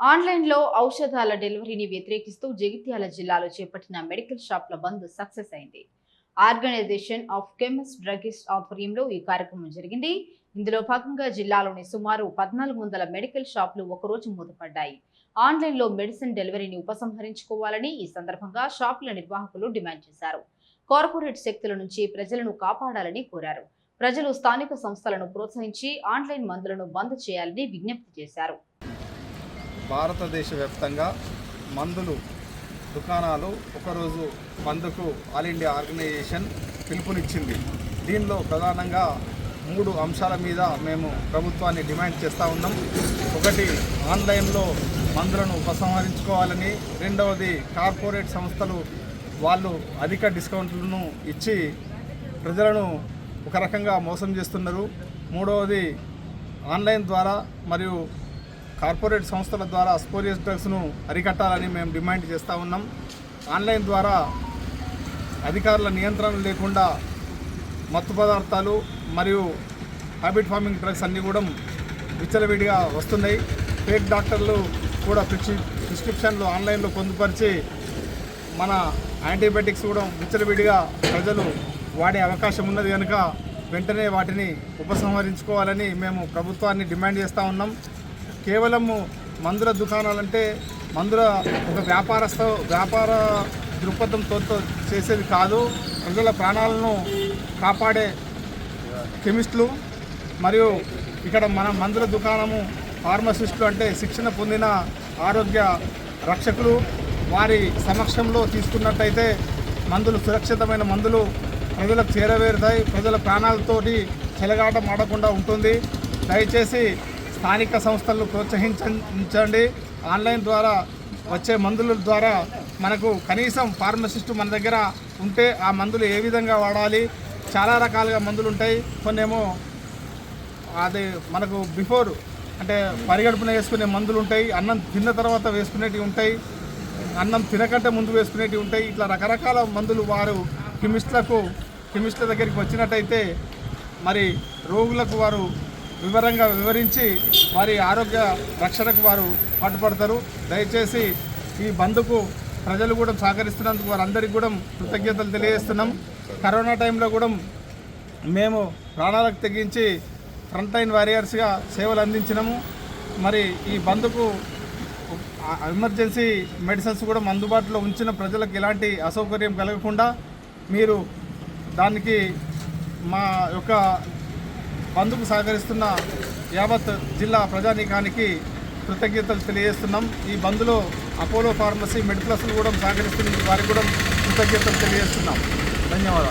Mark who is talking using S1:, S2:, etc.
S1: ఆన్లైన్లో ఔషధాల డెలివరీని వ్యతిరేకిస్తూ జగిత్యాల జిల్లాలో చేపట్టిన మెడికల్ షాప్ల బంద్ సక్సెస్ అయింది. ఆర్గనైజేషన్ ఆఫ్ కెమిస్ట్ డ్రగిస్ట్ ఆధ్వర్యంలో ఈ కార్యక్రమం జరిగింది. ఇందులో భాగంగా జిల్లాలోని సుమారు 1400 మెడికల్ షాపులు ఒకరోజు మూతపడ్డాయి. ఆన్లైన్లో మెడిసిన్ డెలివరీని ఉపసంహరించుకోవాలని ఈ సందర్భంగా షాపుల నిర్వాహకులు డిమాండ్ చేశారు. కార్పొరేట్ శక్తుల నుంచి ప్రజలను కాపాడాలని కోరారు. ప్రజలు స్థానిక సంస్థలను ప్రోత్సహించి ఆన్లైన్ మందులను బంద్ చేయాలని విజ్ఞప్తి చేశారు.
S2: భారతదేశ వ్యాప్తంగా మందులు దుకాణాలు ఒకరోజు బంద్కు ఆల్ ఇండియా ఆర్గనైజేషన్ పిలుపునిచ్చింది. దీనిలో ప్రధానంగా 3 అంశాల మీద మేము ప్రభుత్వాన్ని డిమాండ్ చేస్తూ ఉన్నాం. ఒకటి, ఆన్లైన్లో మందులను ఉపసంహరించుకోవాలని. రెండవది, కార్పొరేట్ సంస్థలు వాళ్ళు అధిక డిస్కౌంట్లను ఇచ్చి ప్రజలను ఒక రకంగా మోసం చేస్తున్నారు. మూడవది, ఆన్లైన్ ద్వారా మరియు కార్పొరేట్ సంస్థల ద్వారా స్పోరియస్ డ్రగ్స్ను అరికట్టాలని మేము డిమాండ్ చేస్తూ ఉన్నాం. ఆన్లైన్ ద్వారా అధికారుల నియంత్రణ లేకుండా మత్తు పదార్థాలు మరియు హ్యాబిట్ ఫార్మింగ్ డ్రగ్స్ అన్నీ కూడా విచ్చలవిడిగా వస్తున్నాయి. ఫేక్ డాక్టర్లు కూడా ప్రిస్క్రిప్షన్లు ఆన్లైన్లో పొందుపరిచి మన యాంటీబయాటిక్స్ కూడా విచ్చలవిడిగా ప్రజలు వాడే అవకాశం ఉన్నది కనుక వెంటనే వాటిని ఉపసంహరించుకోవాలని మేము ప్రభుత్వాన్ని డిమాండ్ చేస్తూ ఉన్నాం. కేవలము మందుల దుకాణాలంటే మందుల ఒక వ్యాపార దృక్పథంతో చేసేది కాదు. ప్రజల ప్రాణాలను కాపాడే కెమిస్టులు మరియు ఇక్కడ మన మందుల దుకాణము ఫార్మసిస్టులు అంటే శిక్షణ పొందిన ఆరోగ్య రక్షకులు వారి సమక్షంలో తీసుకున్నట్టయితే మందులు సురక్షితమైన మందులు ప్రజలకు చేరవేరుతాయి. ప్రజల ప్రాణాలతోటి చెలగాటం ఆడకుండా ఉంటుంది. దయచేసి స్థానిక సంస్థలను ప్రోత్సహించండి. ఆన్లైన్ ద్వారా వచ్చే మందుల ద్వారా మనకు కనీసం ఫార్మసిస్టు మన దగ్గర ఉంటే ఆ మందులు ఏ విధంగా వాడాలి, చాలా రకాలుగా మందులు ఉంటాయి. కొన్నేమో అది మనకు బిఫోర్ అంటే పరిగడుపున వేసుకునే మందులు ఉంటాయి, అన్నం తిన్న తర్వాత వేసుకునేటివి ఉంటాయి, అన్నం తినకంటే ముందు వేసుకునేటివి ఉంటాయి. ఇట్లా రకరకాల మందులు వారు కెమిస్ట్ల దగ్గరికి వచ్చినట్టయితే మరి రోగులకు వారు వివరంగా వివరించి వారి ఆరోగ్య రక్షణకు వారు పాటుపడతారు. దయచేసి ఈ బంద్కు ప్రజలు కూడా సహకరిస్తున్నందుకు వారందరికీ కూడా కృతజ్ఞతలు తెలియజేస్తున్నాం. కరోనా టైంలో కూడా మేము ప్రాణాలకు తెగించి ఫ్రంట్ లైన్ వారియర్స్గా సేవలు అందించినాము. మరి ఈ బంద్కు ఎమర్జెన్సీ మెడిసిన్స్ కూడా అందుబాటులో ఉంచిన ప్రజలకు ఎలాంటి అసౌకర్యం కలగకుండా మీరు దానికి మా యొక్క బంద్కు సహకరిస్తున్న యావత్ జిల్లా ప్రజానీకానికి కృతజ్ఞతలు తెలియజేస్తున్నాం. ఈ బంద్లో అపోలో ఫార్మసీ మెడిప్లస్లు కూడా సహకరిస్తున్న వారికి కూడా కృతజ్ఞతలు తెలియజేస్తున్నాం. ధన్యవాదాలు.